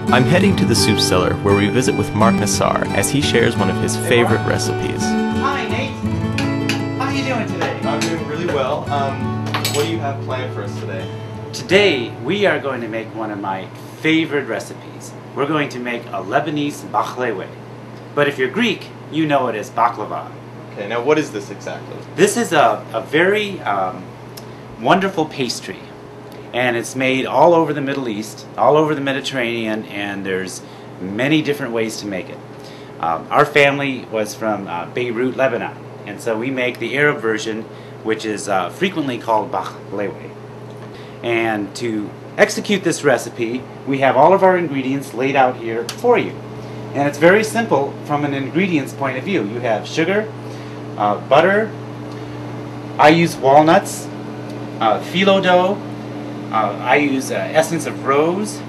I'm heading to the soup cellar where we visit with Marc Nassar as he shares one of his favorite recipes. Hi Nate! How are you doing today? I'm doing really well. What do you have planned for us today? Today we are going to make one of my favorite recipes. We're going to make a Lebanese baklava. But if you're Greek, you know it as baklava. Okay, now what is this exactly? This is a very wonderful pastry. And it's made all over the Middle East, all over the Mediterranean, and there's many different ways to make it. Our family was from Beirut, Lebanon, and so we make the Arab version, which is frequently called baklava. And to execute this recipe, we have all of our ingredients laid out here for you. And it's very simple from an ingredients point of view. You have sugar, butter, I use walnuts, phyllo dough, I use essence of rose,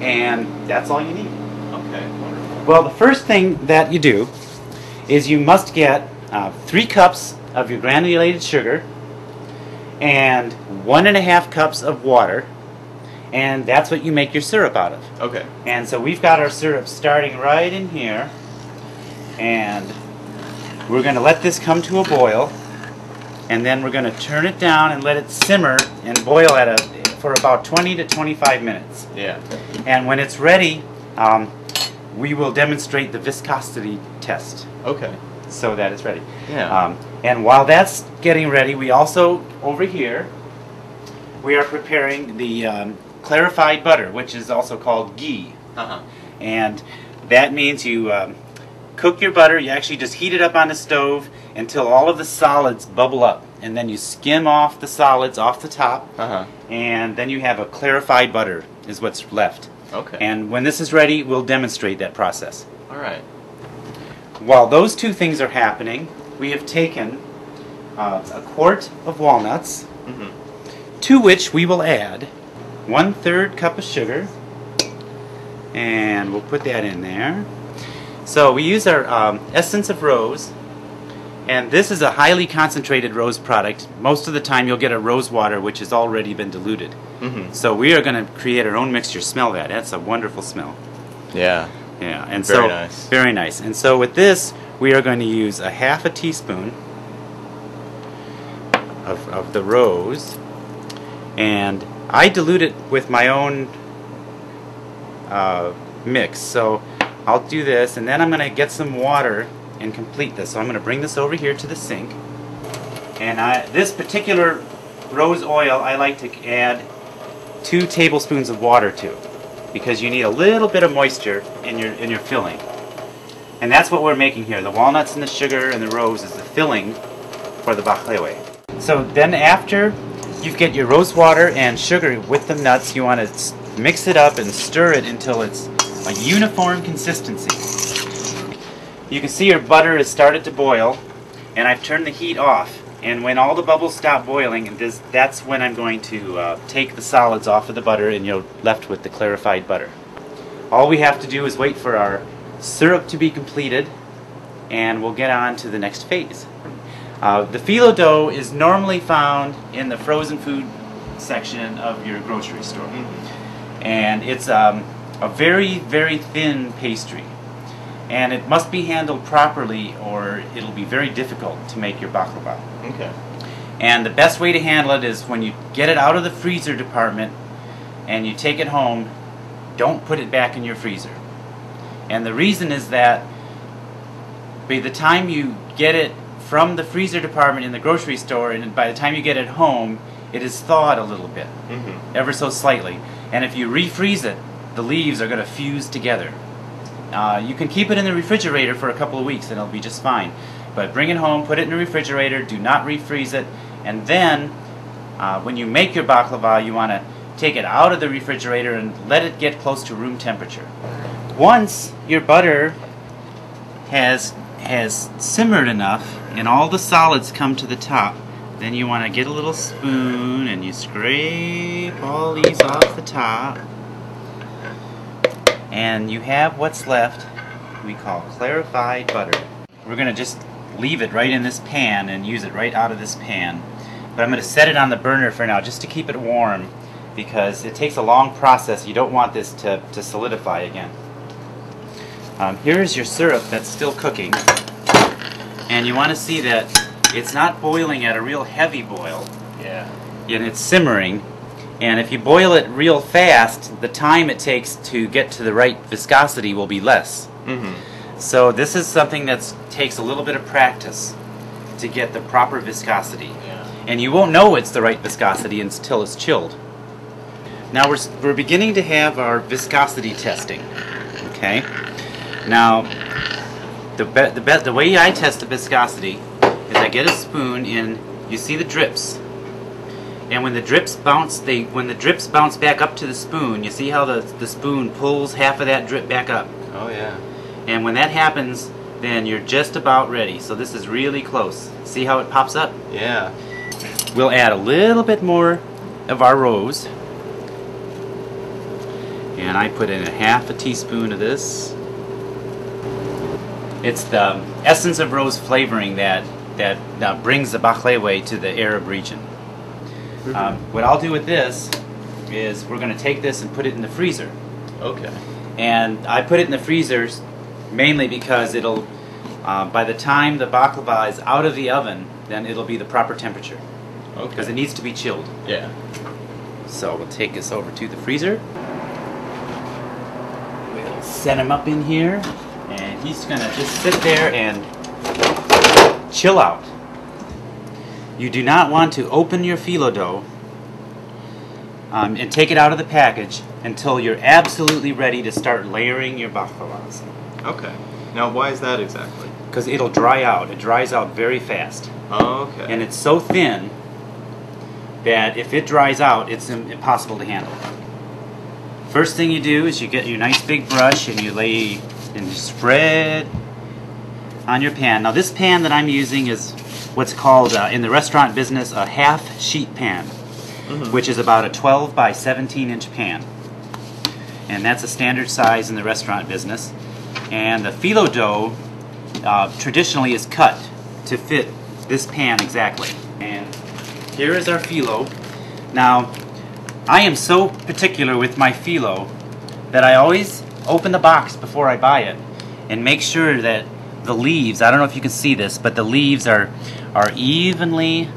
and that's all you need. Okay, wonderful. Well, the first thing that you do is you must get 3 cups of your granulated sugar and 1.5 cups of water, and that's what you make your syrup out of. Okay. And so we've got our syrup starting right in here, and we're going to let this come to a boil, and then we're going to turn it down and let it simmer and boil for about 20 to 25 minutes. Yeah. And when it's ready, we will demonstrate the viscosity test. Okay. So that it's ready. Yeah. And while that's getting ready, we also, over here, we are preparing the clarified butter, which is also called ghee. Uh-huh. And that means you cook your butter, you actually just heat it up on the stove until all of the solids bubble up. And then you skim off the solids off the top, and then you have a clarified butter is what's left. Okay. And when this is ready, we'll demonstrate that process. All right. While those two things are happening, we have taken a quart of walnuts, to which we will add 1/3 cup of sugar, and we'll put that in there. So we use our essence of rose. And this is a highly concentrated rose product. Most of the time you'll get a rose water which has already been diluted. So we are going to create our own mixture. Smell that. That's a wonderful smell. Yeah. Yeah. And very so, nice. Very nice. And so with this, we are going to use a 1/2 teaspoon of the rose. And I dilute it with my own mix. So I'll do this, and then I'm going to get some water and complete this. So I'm going to bring this over here to the sink, and this particular rose oil I like to add 2 tablespoons of water to, because you need a little bit of moisture in your filling. And that's what we're making here. The walnuts and the sugar and the rose is the filling for the baklava. So then after you get your rose water and sugar with the nuts, you want to mix it up and stir it until it's a uniform consistency. You can see your butter has started to boil, and I've turned the heat off. And when all the bubbles stop boiling, that's when I'm going to take the solids off of the butter, and you're left with the clarified butter. All we have to do is wait for our syrup to be completed, and we'll get on to the next phase. The phyllo dough is normally found in the frozen food section of your grocery store. And it's a very, very thin pastry. And it must be handled properly, or it'll be very difficult to make your baklava. Okay. And the best way to handle it is when you get it out of the freezer department and you take it home, don't put it back in your freezer. And the reason is that by the time you get it from the freezer department in the grocery store, and by the time you get it home, it is thawed a little bit, ever so slightly. And if you refreeze it, the leaves are going to fuse together. You can keep it in the refrigerator for a couple of weeks and it'll be just fine. But bring it home, put it in the refrigerator, do not refreeze it, and then when you make your baklava, you want to take it out of the refrigerator and let it get close to room temperature. Once your butter has simmered enough and all the solids come to the top, then you want to get a little spoon and you scrape all these off the top. And you have what's left we call clarified butter. We're going to just leave it right in this pan and use it right out of this pan. But I'm going to set it on the burner for now just to keep it warm. because it takes a long process. You don't want this to solidify again. Here's your syrup that's still cooking, and you want to see that it's not boiling at a real heavy boil. Yeah. And it's simmering, and if you boil it real fast, the time it takes to get to the right viscosity will be less. So this is something that takes a little bit of practice to get the proper viscosity. Yeah. And you won't know it's the right viscosity until it's chilled. Now we're beginning to have our viscosity testing. Okay. Now the way I test the viscosity is I get a spoon and you see the drips. And when the drips bounce, back up to the spoon, you see how the spoon pulls half of that drip back up. Oh yeah. And when that happens, then you're just about ready. So this is really close. See how it pops up? Yeah. We'll add a little bit more of our rose. And I put in a half a teaspoon of this. It's the essence of rose flavoring that brings the baklava to the Arab region. What I'll do with this is we're going to take this and put it in the freezer. Okay. And I put it in the freezer mainly because it'll, by the time the baklava is out of the oven, then it'll be the proper temperature. Okay. Because it needs to be chilled. Yeah. So we'll take this over to the freezer. We'll set him up in here, and he's going to just sit there and chill out. You do not want to open your phyllo dough and take it out of the package until you're absolutely ready to start layering your baklavas. Okay. Now, why is that exactly? Because it'll dry out. It dries out very fast. Oh, okay. And it's so thin that if it dries out, it's impossible to handle. First thing you do is you get your nice big brush and you lay and you spread on your pan. Now this pan that I'm using is what's called in the restaurant business a half sheet pan, which is about a 12 by 17 inch pan. And that's a standard size in the restaurant business. And the phyllo dough traditionally is cut to fit this pan exactly. And here is our phyllo. Now, I am so particular with my phyllo that I always open the box before I buy it and make sure that the leaves, I don't know if you can see this, but the leaves are evenly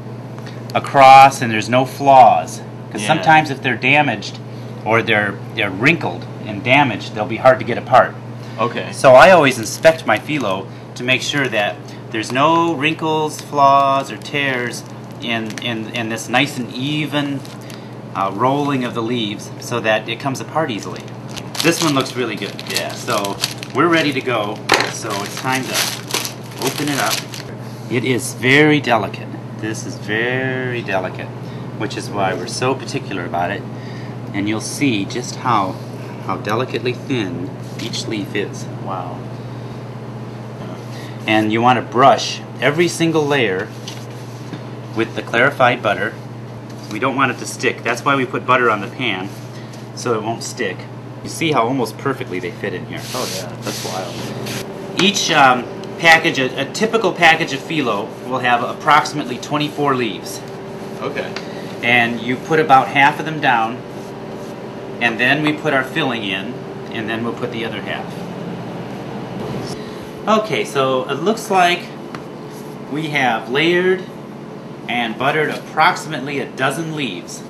across and there's no flaws. Because sometimes if they're damaged or they're wrinkled and damaged, they'll be hard to get apart. Okay. So I always inspect my phyllo to make sure that there's no wrinkles, flaws, or tears in this nice and even rolling of the leaves so that it comes apart easily. This one looks really good. Yeah. So we're ready to go. So it's time to open it up. It is very delicate. This is very delicate, which is why we're so particular about it. And you'll see just how delicately thin each leaf is. Wow. And you want to brush every single layer with the clarified butter. We don't want it to stick. That's why we put butter on the pan, so it won't stick. You see how almost perfectly they fit in here. Oh yeah, that's wild. Each package, a typical package of phyllo will have approximately 24 leaves. Okay. And you put about half of them down, and then we put our filling in, and then we'll put the other half. Okay, so it looks like we have layered and buttered approximately a dozen leaves.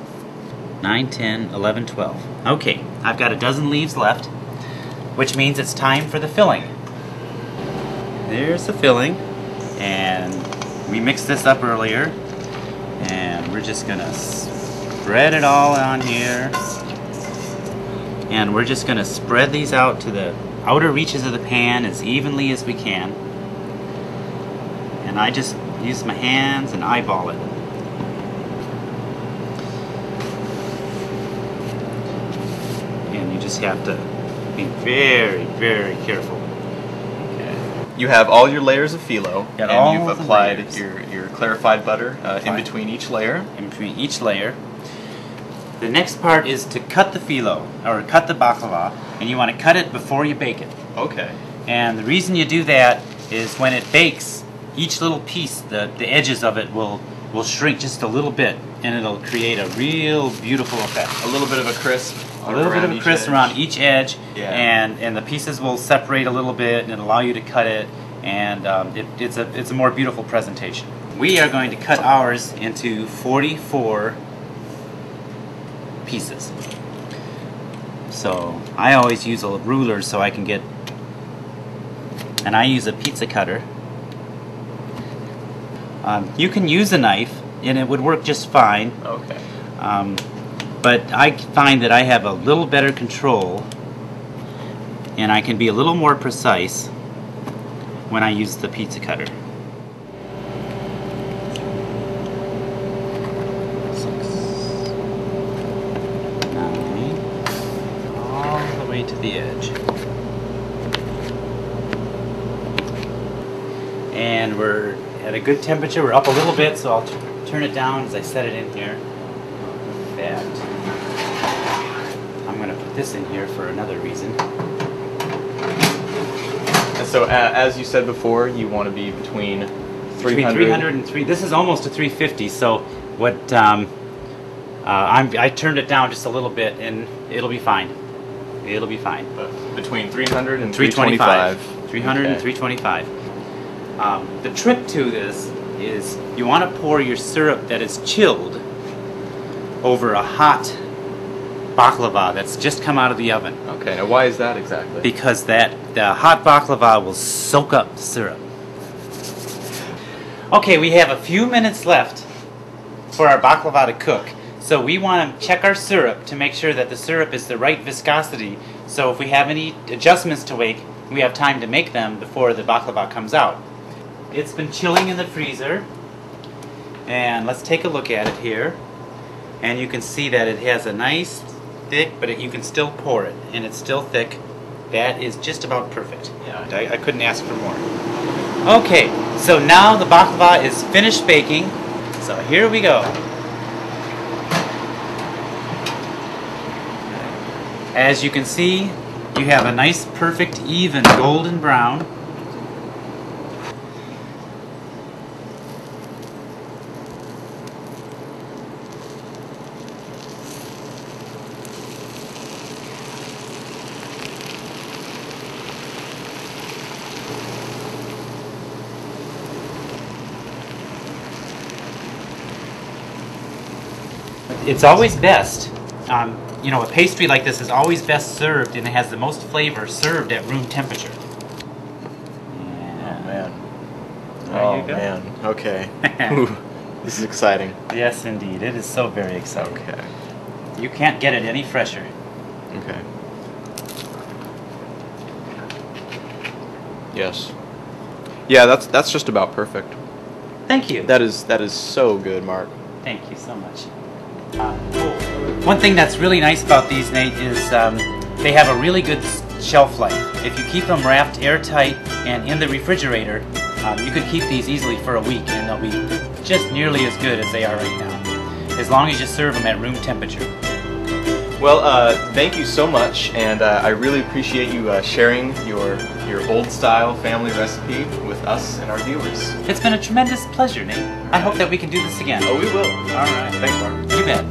9, 10, 11, 12. Okay, I've got a dozen leaves left, which means it's time for the filling. There's the filling, and we mixed this up earlier, and we're just gonna spread it all on here, and we're just gonna spread these out to the outer reaches of the pan as evenly as we can. And I just use my hands and eyeball it. And you just have to be very, very careful. Okay. You have all your layers of phyllo, Got and all you've the applied layers. your clarified butter in between each layer. In between each layer. The next part is to cut the phyllo, or cut the baklava, and you want to cut it before you bake it. Okay. And the reason you do that is when it bakes, each little piece, the edges of it will shrink just a little bit, and it'll create a real beautiful effect. A little bit of a crisp. A little bit of a crisp around each edge, Yeah. and the pieces will separate a little bit, and it'll allow you to cut it, and it's a more beautiful presentation. We are going to cut ours into 44 pieces. So I always use a ruler so I can get, and I use a pizza cutter. You can use a knife, and it would work just fine. Okay. But I find that I have a little better control, and I can be a little more precise when I use the pizza cutter. 6, all the way to the edge. And we're at a good temperature. We're up a little bit, so I'll turn it down as I set it in here. That. I'm going to put this in here for another reason. And so, as you said before, you want to be between 300 and 3. This is almost a 350. So what? I turned it down just a little bit, and it'll be fine. It'll be fine. But between 300 and 325. 325. 300 Okay. and 325. The trick to this is you want to pour your syrup that is chilled over a hot baklava that's just come out of the oven. Okay, now why is that exactly? Because the hot baklava will soak up the syrup. Okay, we have a few minutes left for our baklava to cook. So we want to check our syrup to make sure that the syrup is the right viscosity. So if we have any adjustments to make, we have time to make them before the baklava comes out. It's been chilling in the freezer, and let's take a look at it here. And you can see that it has a nice thick, but you can still pour it, and it's still thick. That is just about perfect. Yeah. I couldn't ask for more. Okay, so now the baklava is finished baking. So here we go. As you can see, you have a nice, perfect, even golden brown. It's always best, you know, a pastry like this is always best served, and it has the most flavor served at room temperature. Oh man. There you go. Man. Okay. Ooh, this is exciting. Yes, indeed. It is so very exciting. Okay. You can't get it any fresher. Okay. Yes. Yeah, that's just about perfect. Thank you. That is so good, Mark. Thank you so much. One thing that's really nice about these, Nate, is they have a really good shelf life. If you keep them wrapped airtight and in the refrigerator, you could keep these easily for a week, and they'll be just nearly as good as they are right now, as long as you serve them at room temperature. Well, thank you so much, and I really appreciate you sharing your old-style family recipe with us and our viewers. It's been a tremendous pleasure, Nate. I hope that we can do this again. Oh, we will. All right. Thanks, Mark. You bet.